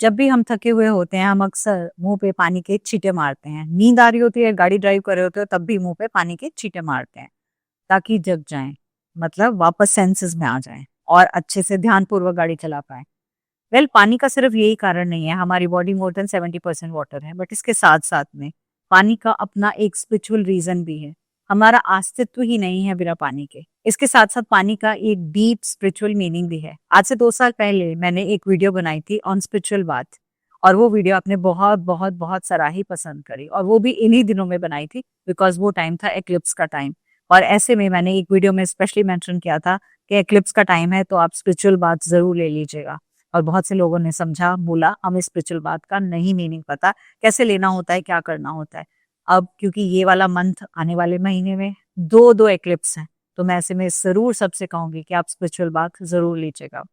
जब भी हम थके हुए होते हैं हम अक्सर मुंह पे पानी के छींटे मारते हैं। नींद आ रही होती है, गाड़ी ड्राइव कर रहे होते हो तब भी मुंह पे पानी के छींटे मारते हैं ताकि जग जाएं, मतलब वापस सेंसेस में आ जाएं और अच्छे से ध्यानपूर्वक गाड़ी चला पाएं। पानी का सिर्फ यही कारण नहीं है। हमारी बॉडी मोर देन 70% वाटर है, बट इसके साथ साथ में पानी का अपना एक स्पिरिचुअल रीजन भी है। हमारा अस्तित्व ही नहीं है बिना पानी के। इसके साथ साथ पानी का एक डीप स्पिरिचुअल मीनिंग भी है। आज से 2 साल पहले मैंने एक वीडियो बनाई थी ऑन स्पिरिचुअल बात, और वो वीडियो आपने बहुत बहुत बहुत सराही पसंद करी, और वो भी इन्हीं दिनों में बनाई थी बिकॉज वो टाइम था एक्लिप्स का टाइम। और ऐसे में मैंने एक वीडियो में स्पेशली मेंशन किया था कि एक्लिप्स का टाइम है तो आप स्पिरिचुअल बात जरूर ले लीजिएगा। और बहुत से लोगों ने समझा, बोला हमें स्पिरिचुअल बात का नहीं मीनिंग पता, कैसे लेना होता है, क्या करना होता है। अब क्योंकि ये वाला मंथ आने वाले महीने में दो दो एक्लिप्स हैं, तो मैं ऐसे में जरूर सबसे कहूंगी कि आप स्पिरिचुअल बात जरूर लीजिएगा।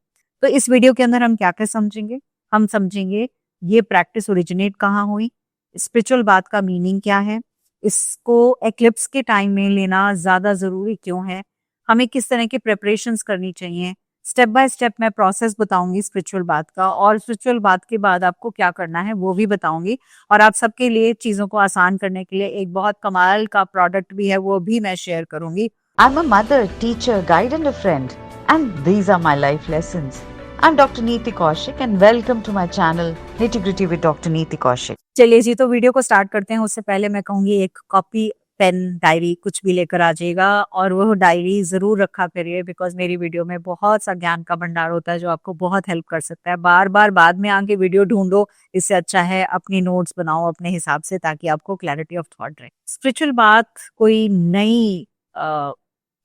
तो इस वीडियो के अंदर हम क्या क्या समझेंगे? हम समझेंगे ये प्रैक्टिस ओरिजिनेट कहाँ हुई, स्पिरिचुअल बात का मीनिंग क्या है, इसको एक्लिप्स के टाइम में लेना ज्यादा जरूरी क्यों है, हमें किस तरह की प्रिपरेशंस करनी चाहिए। स्टेप बाय स्टेप मैं प्रोसेस बताऊंगी स्पिरिचुअल बात का, और स्पिरिचुअल बात के बाद आपको क्या करना है वो भी बताऊंगी। और आप सबके लिए चीजों को आसान करने के लिए एक बहुत कमाल का प्रोडक्ट भी है, वो भी मैं शेयर करूंगी। I'm a mother, teacher, guide, and a friend, and these are my life lessons. I'm Dr. Neeti Kaushik, and welcome to my channel Nitty Gritty with Dr. Neeti Kaushik. चलिए जी, तो video को start करते हैं। उससे पहले मैं कहूंगी एक कॉपी, पेन, डायरी कुछ भी लेकर आ जाइएगा, और वो डायरी जरूर रखा करिए बिकॉज मेरी वीडियो में बहुत सा ज्ञान का भंडार होता है जो आपको बहुत हेल्प कर सकता है। बार बार बाद में आके वीडियो ढूंढो, इससे अच्छा है अपनी नोट्स बनाओ अपने हिसाब से, ताकि आपको क्लैरिटी ऑफ थॉट रहे। स्पिरिचुअल बात कोई नई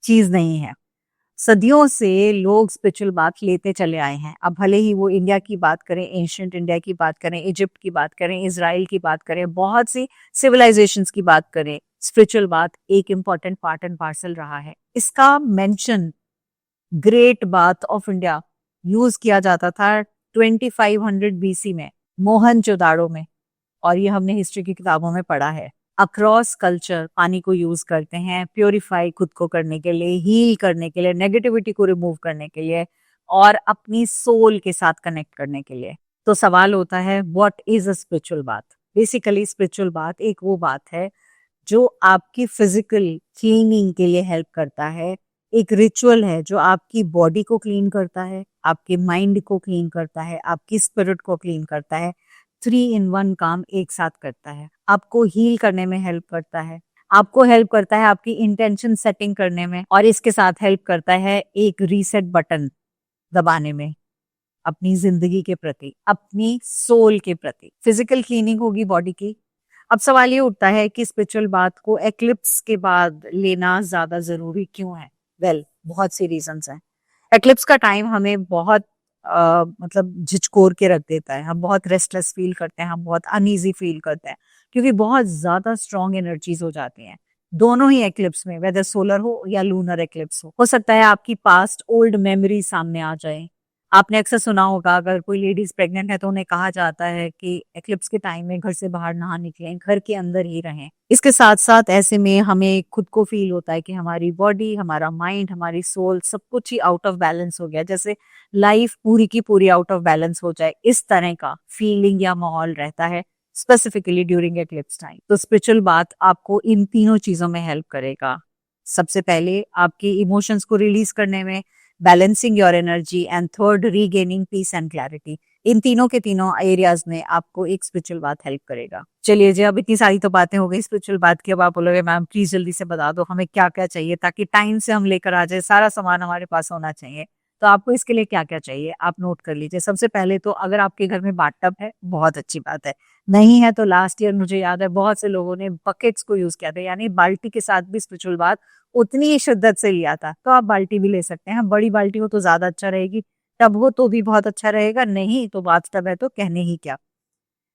चीज नहीं है। सदियों से लोग स्पिरिचुअल बात लेते चले आए हैं। अब भले ही वो इंडिया की बात करें, एंशिएंट इंडिया की बात करें, इजिप्ट की बात करें, इजराइल की बात करें, बहुत सी सिविलाइजेशंस की बात करें, स्पिरिचुअल बात एक इंपॉर्टेंट पार्ट एंड पार्सल रहा है। इसका मेंशन ग्रेट बात ऑफ इंडिया यूज किया जाता था 2500 बीसी में मोहनजोदाड़ो में, और ये हमने हिस्ट्री की किताबों में पढ़ा है। अक्रॉस कल्चर पानी को यूज करते हैं प्योरीफाई खुद को करने के लिए, हील करने के लिए, नेगेटिविटी को रिमूव करने के लिए, और अपनी सोल के साथ कनेक्ट करने के लिए। तो सवाल होता है व्हाट इज अ स्पिरिचुअल बात? बेसिकली स्पिरिचुअल बात एक वो बात है जो आपकी फिजिकल क्लीनिंग के लिए हेल्प करता है। एक रिचुअल है जो आपकी बॉडी को क्लीन करता है, आपके माइंड को क्लीन करता है, आपकी स्पिरिट को क्लीन करता है। 3 in 1 काम एक साथ करता है। आपको हील करने में हेल्प करता है, आपको हेल्प करता है आपकी इंटेंशन सेटिंग करने में, और इसके साथ हेल्प करता है एक रीसेट बटन दबाने में अपनी जिंदगी के प्रति, अपनी सोल के प्रति। फिजिकल क्लीनिंग होगी बॉडी की। अब सवाल ये उठता है कि स्पिरिचुअल बात को एक्लिप्स के बाद लेना ज्यादा जरूरी क्यों है? बहुत सी रीजंस हैं। एक्लिप्स का टाइम हमें बहुत मतलब झिझकोर के रख देता है। हम बहुत रेस्टलेस फील करते हैं, हम बहुत अनईजी फील करते हैं, क्योंकि बहुत ज्यादा स्ट्रॉन्ग एनर्जीज हो जाती हैं दोनों ही एक्लिप्स में, वेदर सोलर हो या लूनर एक्लिप्स हो सकता है आपकी पास्ट ओल्ड मेमोरी सामने आ जाए। आपने अक्सर सुना होगा अगर कोई लेडीज प्रेग्नेंट है तो उन्हें कहा जाता है कि एक्लिप्स के टाइम में घर से बाहर ना निकलें, घर के अंदर ही रहें। इसके साथ साथ ऐसे में हमें खुद को फील होता है कि हमारी बॉडी, हमारा माइंड, हमारी सोल सब कुछ ही आउट ऑफ बैलेंस हो गया, जैसे लाइफ पूरी की पूरी आउट ऑफ बैलेंस हो जाए, इस तरह का फीलिंग या माहौल रहता है स्पेसिफिकली ड्यूरिंग एक्लिप्स टाइम। तो स्पिरिचुअल बात आपको इन तीनों चीजों में हेल्प करेगा। सबसे पहले आपकी इमोशंस को रिलीज करने में, balancing your energy, and third regaining peace and clarity. इन तीनों के तीनों एरियाज में आपको एक स्पिरिचुअल बात हेल्प करेगा। चलिए जी, अब इतनी सारी तो बातें हो गई स्पिरिचुअल बात की। अब आप बोलोगे मैम प्लीज जल्दी से बता दो हमें क्या क्या चाहिए ताकि टाइम से हम लेकर आ जाए, सारा सामान हमारे पास होना चाहिए। तो आपको इसके लिए क्या क्या चाहिए आप नोट कर लीजिए। सबसे पहले तो अगर आपके घर में बाथटब है बहुत अच्छी बात है, नहीं है तो लास्ट ईयर मुझे याद है बहुत से लोगों ने बकेट्स को यूज किया था, यानी बाल्टी के साथ भी स्पिरिचुअल बात उतनी ही शिद्दत से लिया था। तो आप बाल्टी भी ले सकते हैं, बड़ी बाल्टी हो तो ज्यादा अच्छा रहेगी, टब हो तो भी बहुत अच्छा रहेगा, नहीं तो बाथटब है तो कहने ही क्या।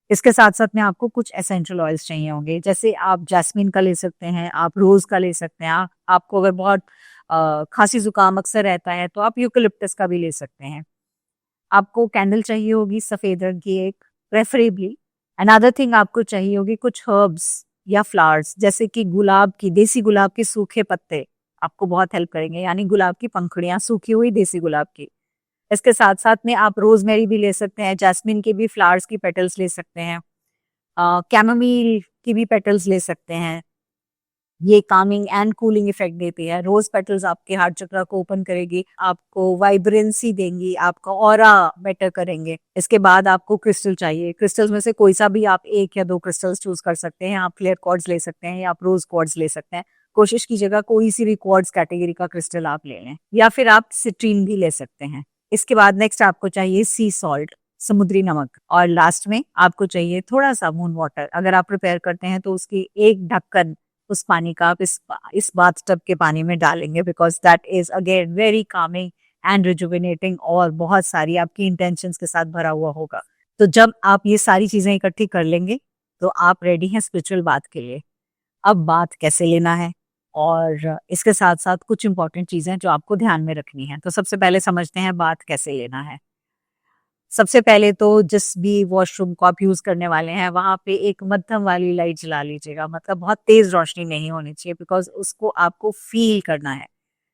इसके साथ साथ में आपको कुछ एसेंशियल ऑयल्स चाहिए होंगे, जैसे आप जैस्मिन का ले सकते हैं, आप रोज का ले सकते हैं, आपको अगर बहुत खांसी जुकाम अक्सर रहता है तो आप यूकलिप्टस का भी ले सकते हैं। आपको कैंडल चाहिए होगी सफेद रंग की एक, प्रेफरेबली। अनदर थिंग आपको चाहिए होगी कुछ हर्ब्स या फ्लावर्स, जैसे कि गुलाब की, देसी गुलाब के सूखे पत्ते आपको बहुत हेल्प करेंगे, यानी गुलाब की पंखुड़ियां, सूखी हुई देसी गुलाब की। इसके साथ साथ में आप रोजमेरी भी ले सकते हैं, जैस्मिन के भी फ्लावर्स की पेटल्स ले सकते हैं, कैमोमिल की भी पेटल्स ले सकते हैं। ये कामिंग एंड कूलिंग इफेक्ट देती है। रोज पेटल्स आपके हार्ट चक्र को ओपन करेगी, आपको वाइब्रेंसी देंगी, आपका ऑरा बेटर करेंगे। इसके बाद आपको क्रिस्टल चाहिए। क्रिस्टल्स में से कोई सा भी आप 1 या 2 क्रिस्टल्स चूज कर सकते हैं। आप क्लियर क्वार्ट्ज ले सकते हैं या आप रोज क्वार्ट्ज ले सकते हैं। कोशिश कीजिएगा कोई सी भी क्वार्ट्ज कैटेगरी का क्रिस्टल आप ले लें, या फिर आप सिट्रीन भी ले सकते हैं। इसके बाद नेक्स्ट आपको चाहिए सी सॉल्ट, समुद्री नमक, और लास्ट में आपको चाहिए थोड़ा सा मून वाटर। अगर आप प्रिपेयर करते हैं तो उसकी एक ढक्कन उस पानी का आप इस बाथ टब के पानी में डालेंगे, because that is again very Kameng and rejuvenating, और बहुत सारी आपकी इंटेंशंस के साथ भरा हुआ होगा। तो जब आप ये सारी चीजें इकट्ठी कर लेंगे तो आप रेडी हैं स्पिरिचुअल बाथ के लिए। अब बात कैसे लेना है, और इसके साथ साथ कुछ इंपॉर्टेंट चीजें जो आपको ध्यान में रखनी है। तो सबसे पहले समझते हैं बात कैसे लेना है। सबसे पहले तो जिस भी वॉशरूम को आप यूज करने वाले हैं वहां पे एक मध्यम वाली लाइट जला लीजिएगा, मतलब बहुत तेज रोशनी नहीं होनी चाहिए, बिकॉज उसको आपको फील करना है,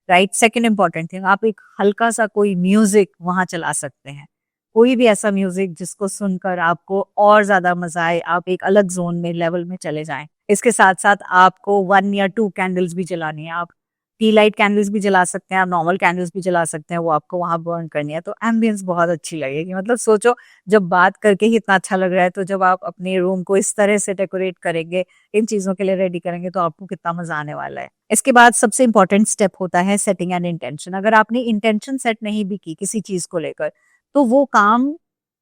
राइट। सेकंड इंपॉर्टेंट थिंग, आप एक हल्का सा कोई म्यूजिक वहां चला सकते हैं, कोई भी ऐसा म्यूजिक जिसको सुनकर आपको और ज्यादा मजा आए, आप एक अलग जोन में लेवल में चले जाएं। इसके साथ साथ आपको 1 या 2 कैंडल्स भी जलानी है। आप टी लाइट कैंडल्स भी जला सकते हैं, आप नॉर्मल कैंडल्स भी जला सकते हैं, वो आपको वहां बर्न करनी है, तो एम्बियंस बहुत अच्छी लगेगी। मतलब सोचो, जब बात करके ही इतना अच्छा लग रहा है, तो जब आप अपने रूम को इस तरह से डेकोरेट करेंगे, इन चीजों के लिए रेडी करेंगे, तो आपको कितना मजा आने वाला है। इसके बाद सबसे इंपॉर्टेंट स्टेप होता है सेटिंग एन इंटेंशन। अगर आपने इंटेंशन सेट नहीं भी की किसी चीज को लेकर, तो वो काम,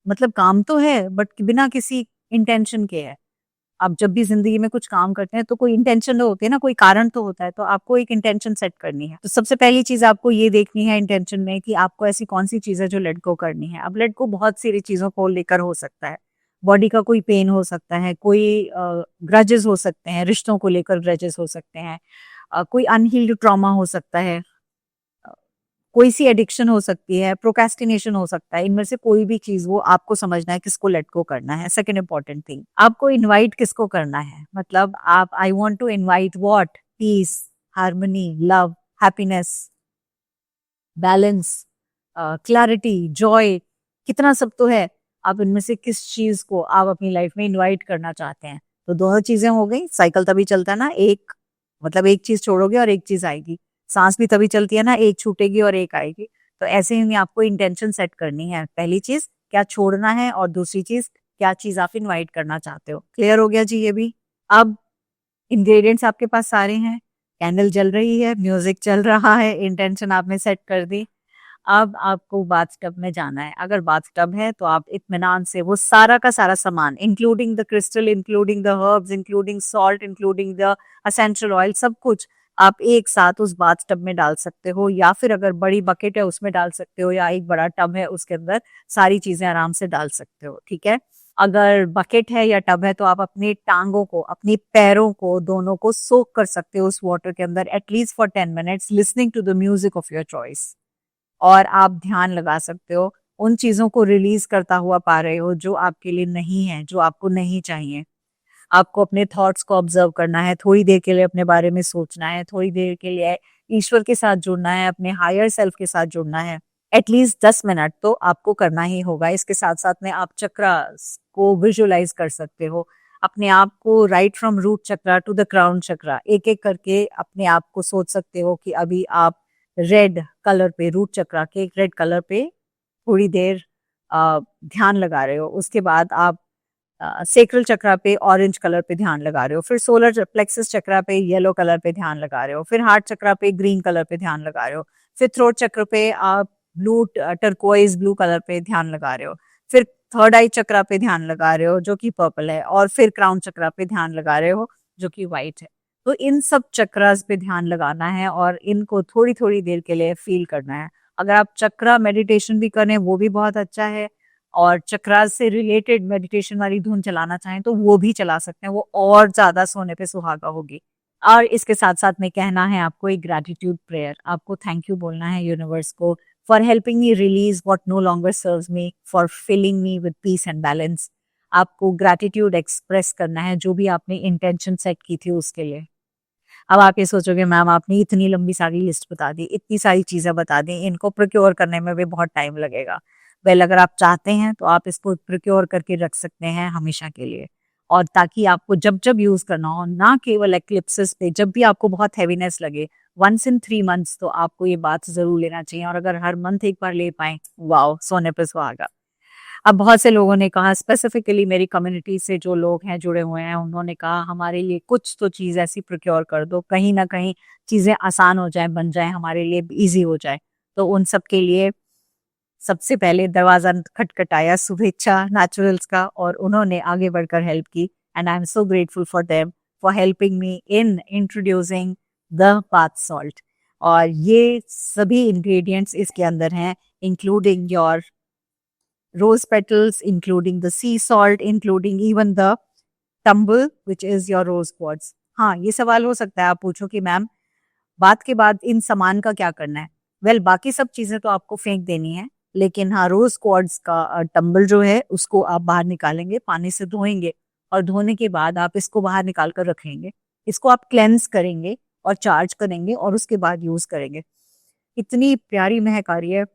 मतलब काम तो है बट बिना किसी इंटेंशन के है। आप जब भी जिंदगी में कुछ काम करते हैं तो कोई इंटेंशन तो होती है ना, कोई कारण तो होता है, तो आपको एक इंटेंशन सेट करनी है। तो सबसे पहली चीज आपको ये देखनी है इंटेंशन में कि आपको ऐसी कौन सी चीज है जो लेट गो करनी है। अब लेट गो बहुत सारी चीजों को लेकर हो सकता है। बॉडी का कोई पेन हो सकता है, कोई ग्रजेस हो सकते हैं, रिश्तों को लेकर ग्रजेस हो सकते हैं, कोई अनहील्ड ट्रॉमा हो सकता है, कोई सी एडिक्शन हो सकती है, प्रोक्रेस्टिनेशन हो सकता है। इनमें से कोई भी चीज वो आपको समझना है किसको लेट गो करना है। सेकंड इंपॉर्टेंट थिंग, आपको इनवाइट किसको करना है। मतलब आप, I want to invite what, peace, harmony, love, happiness, balance, clarity, joy, कितना सब तो है। आप इनमें से किस चीज को आप अपनी लाइफ में इनवाइट करना चाहते हैं। तो दोनों चीजें हो गई। साइकिल तभी चलता है ना, एक मतलब एक चीज छोड़ोगे और एक चीज आएगी। सांस भी तभी चलती है ना, एक छूटेगी और एक आएगी। तो ऐसे ही आपको इंटेंशन सेट करनी है। पहली चीज क्या छोड़ना है, और दूसरी चीज क्या चीज आप इनवाइट करना चाहते हो। क्लियर हो गया जी ये भी। अब इंग्रेडिएंट्स आपके पास सारे हैं, कैंडल जल रही है, म्यूजिक चल रहा है, इंटेंशन आपने सेट कर दी। अब आपको बाथ टब में जाना है। अगर बाथ टब है तो आप इत्मीनान से वो सारा का सारा सामान, including the crystal, including the herbs, including salt, including the essential oil, सब कुछ आप एक साथ उस बाथ टब में डाल सकते हो, या फिर अगर बड़ी बकेट है उसमें डाल सकते हो, या एक बड़ा टब है उसके अंदर सारी चीजें आराम से डाल सकते हो। ठीक है। अगर बकेट है या टब है तो आप अपनी टांगों को, अपनी पैरों को, दोनों को सोक कर सकते हो उस वाटर के अंदर at least for 10 minutes, listening to the music of your choice. और आप ध्यान लगा सकते हो, उन चीजों को रिलीज करता हुआ पा रहे हो जो आपके लिए नहीं है, जो आपको नहीं चाहिए। आपको अपने थॉट्स को ऑब्जर्व करना है, थोड़ी देर के लिए अपने बारे में सोचना है, थोड़ी देर के लिए ईश्वर के साथ जुड़ना है, अपने हायर सेल्फ के साथ जुड़ना है। एटलीस्ट 10 मिनट तो आपको करना ही होगा। इसके साथ साथ में आप चक्रा को विजुअलाइज कर सकते हो, अपने आप को right from root chakra to the crown chakra, एक एक करके अपने आप को सोच सकते हो कि अभी आप रेड कलर पे, रूट चक्रा के रेड कलर पे थोड़ी देर ध्यान लगा रहे हो। उसके बाद आप सेक्रल चक्रा पे ऑरेंज कलर पे ध्यान लगा रहे हो, फिर सोलर प्लेक्सस चक्रा पे येलो कलर पे ध्यान लगा रहे हो, फिर हार्ट चक्रा पे ग्रीन कलर पे ध्यान लगा रहे हो, फिर थ्रोट चक्र पे आप ब्लू, टर्कोइज ब्लू कलर पे ध्यान लगा रहे हो, फिर थर्ड आई चक्रा पे ध्यान लगा रहे हो जो कि पर्पल है, और फिर क्राउन चक्रा पे ध्यान लगा रहे हो जो कि व्हाइट है। तो इन सब चक्रास पे ध्यान लगाना है और इनको थोड़ी थोड़ी देर के लिए फील करना है। अगर आप चक्रा मेडिटेशन भी करें वो भी बहुत अच्छा है, और चक्रास से रिलेटेड मेडिटेशन वाली धुन चलाना चाहें तो वो भी चला सकते हैं, वो और ज्यादा सोने पे सुहागा होगी। और इसके साथ साथ में कहना है आपको एक ग्रैटिट्यूड प्रेयर, आपको थैंक यू बोलना है यूनिवर्स को for helping me release what no longer serves me, for filling me with peace and balance. आपको ग्रैटिट्यूड एक्सप्रेस करना है जो भी आपने इंटेंशन सेट की थी उसके लिए। अब आप ये सोचोगे मैम आपने इतनी लंबी सारी लिस्ट बता दी, इतनी सारी चीज़ें बता दी, इनको प्रोक्योर करने में भी बहुत टाइम लगेगा। वेल अगर आप चाहते हैं तो आप इसको प्रोक्योर करके रख सकते हैं हमेशा के लिए, और ताकि आपको जब-जब यूज़ करना हो, ना केवल एक्लिप्सेस पे, जब भी आपको बहुत हेवीनेस लगे, वन्स इन 3 मंथ्स तो आपको ये बात ज़रूर लेना चाहिए, और अगर हर मंथ एक बार ले पाएँ, वॉव! सोने पे सुहागा। अब बहुत से लोगों ने कहा, स्पेसिफिकली मेरी कम्युनिटी से जो लोग हैं जुड़े हुए हैं, उन्होंने कहा हमारे लिए कुछ तो चीज़ ऐसी प्रोक्योर कर दो, कहीं न कहीं चीज़ें आसान हो जाएँ, बन जाएँ, हमारे लिए ईज़ी हो जाए। तो उन सब के लिए सबसे पहले दरवाज़ा खटखटाया शुभेच्छा नेचुरल्स का, और उन्होंने आगे बढ़कर हेल्प की, and I am so grateful for them for helping me in introducing the bath salt. और ये सभी इंग्रेडिएंट्स इसके अंदर हैं, including your rose petals, including the sea salt, including even the tumble, which is your rose quartz. हाँ, ये सवाल हो सकता है, आप पूछो कि मैम बात के बाद इन सामान का क्या करना है? वेल बाकी सब चीज़ें तो आपको फेंक देनी है, लेकिन हाँ, रोज़ क्वार्ट्ज़ का टंबल जो है उसको आप बाहर निकालेंगे, पानी से धोएँगे, और धोने के बाद आप इसको बाहर निकाल कर रखेंगे। इसको आप क्लेंज़ करेंगे और चार्ज करेंगे और उसके बाद यूज़ करेंगे। इतनी प्यारी महक आ रही है।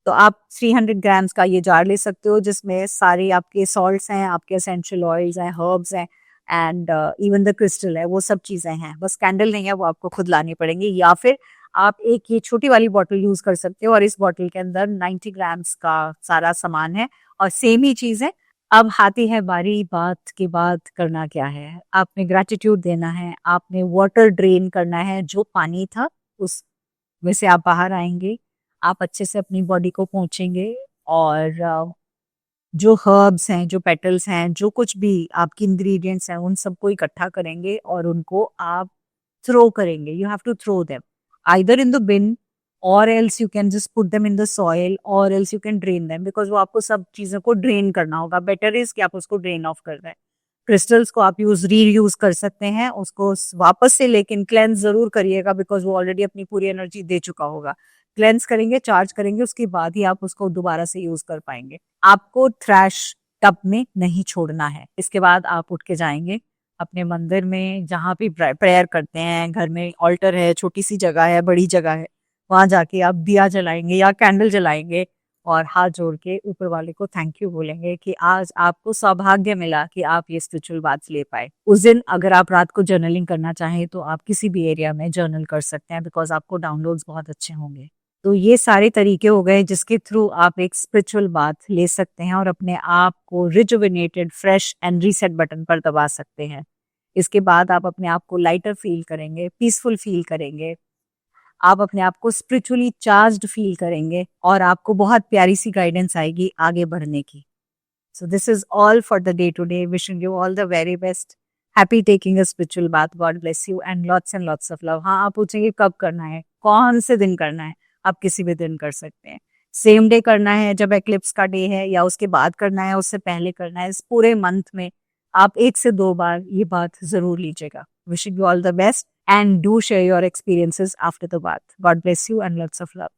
तो आप 300 ग्राम्स का ये जार ले सकते हो, जिसमें सारे आपके सॉल्ट्स हैं, आपके एसेंशियल ऑयल्स हैं, हर्ब्स हैं, एंड इवन द क्रिस्टल है, वो सब चीज़ें हैं। बस कैंडल नहीं है, वो आपको खुद लानी पड़ेंगी, या फिर आप एक ये छोटी वाली बॉटल यूज़ कर सकते हो, और इस बॉटल के अंदर 90 ग्राम्स का सारा सामान है और सेम ही चीज़ है। अब आती है बारी बात के बाद करना क्या है। आपने ग्रैटिट्यूड देना है, आपने वाटर ड्रेन करना है, जो पानी था उस में से आप बाहर आएँगे, आप अच्छे से अपनी बॉडी को पोंछेंगे, और जो हर्ब्स हैं, जो पेटल्स हैं, जो कुछ भी आपकी इंग्रेडिएंट्स हैं, उन सबको इकट्ठा करेंगे और उनको आप थ्रो करेंगे। You have to throw them either in the bin, और else you can just put them in the soil, और else you can drain them, because वो आपको सब चीज़ों को ड्रेन करना होगा। बेटर इज़ कि आप उसको ड्रेन ऑफ कर दें। क्रिस्टल्स को आप रीयूज़ कर सकते हैं, उसको वापस से, लेकिन क्लेंस ज़रूर करिएगा, बिकॉज़ वो ऑलरेडी अपनी पूरी एनर्जी दे चुका होगा। क्लेंस करेंगे, चार्ज करेंगे, उसके बाद ही आप उसको दोबारा से यूज़ कर पाएँगे। आपको थ्रैश टब में नहीं छोड़ना है। इसके बाद आप उठ के जाएँगे अपने मंदिर में, जहाँ भी प्रेयर करते हैं, घर में ऑल्टर है, छोटी-सी जगह है, बड़ी जगह है, वहाँ जाके आप दिया जलाएँगे या कैंडल जलाएँगे, और हाथ जोड़ के ऊपर वाले को थैंक यू बोलेंगे कि आज आपको सौभाग्य मिला कि आप ये स्पिरिचुअल बात ले पाए। उस दिन अगर आप रात को जर्नलिंग करना चाहें तो आप किसी भी एरिया में जर्नल कर सकते हैं, बिकॉज़ आपको डाउनलोड्स बहुत अच्छे होंगे। तो ये सारे तरीके हो गए जिसके थ्रू आप एक स्पिरिचुअल बात ले सकते हैं और अपने आप को rejuvenated, fresh and reset button पर दबा सकते हैं। इसके बाद आप अपने आप को लाइटर फील करेंगे, पीसफुल फील करेंगे, आप अपने आप को स्पिरिचुअली चार्ज्ड फील करेंगे, और आपको बहुत प्यारी सी गाइडेंस आएगी आगे बढ़ने की। So this is all for the day today. Wishing you all the very best. Happy taking a spiritual bath. God bless you and lots of love. हाँ, आप पूछेंगे कब करना है, कौन से दिन करना है? आप किसी भी दिन कर सकते हैं। सेम डे करना है जब एक्लिप्स का डे है, या उसके बाद करना है, उससे पहले करना है। इस पूरे मंथ में आप 1 से 2 बार ये बात ज़रूर लीजिएगा। Wishing you all the best and do share your experiences after the bath. God bless you and lots of love.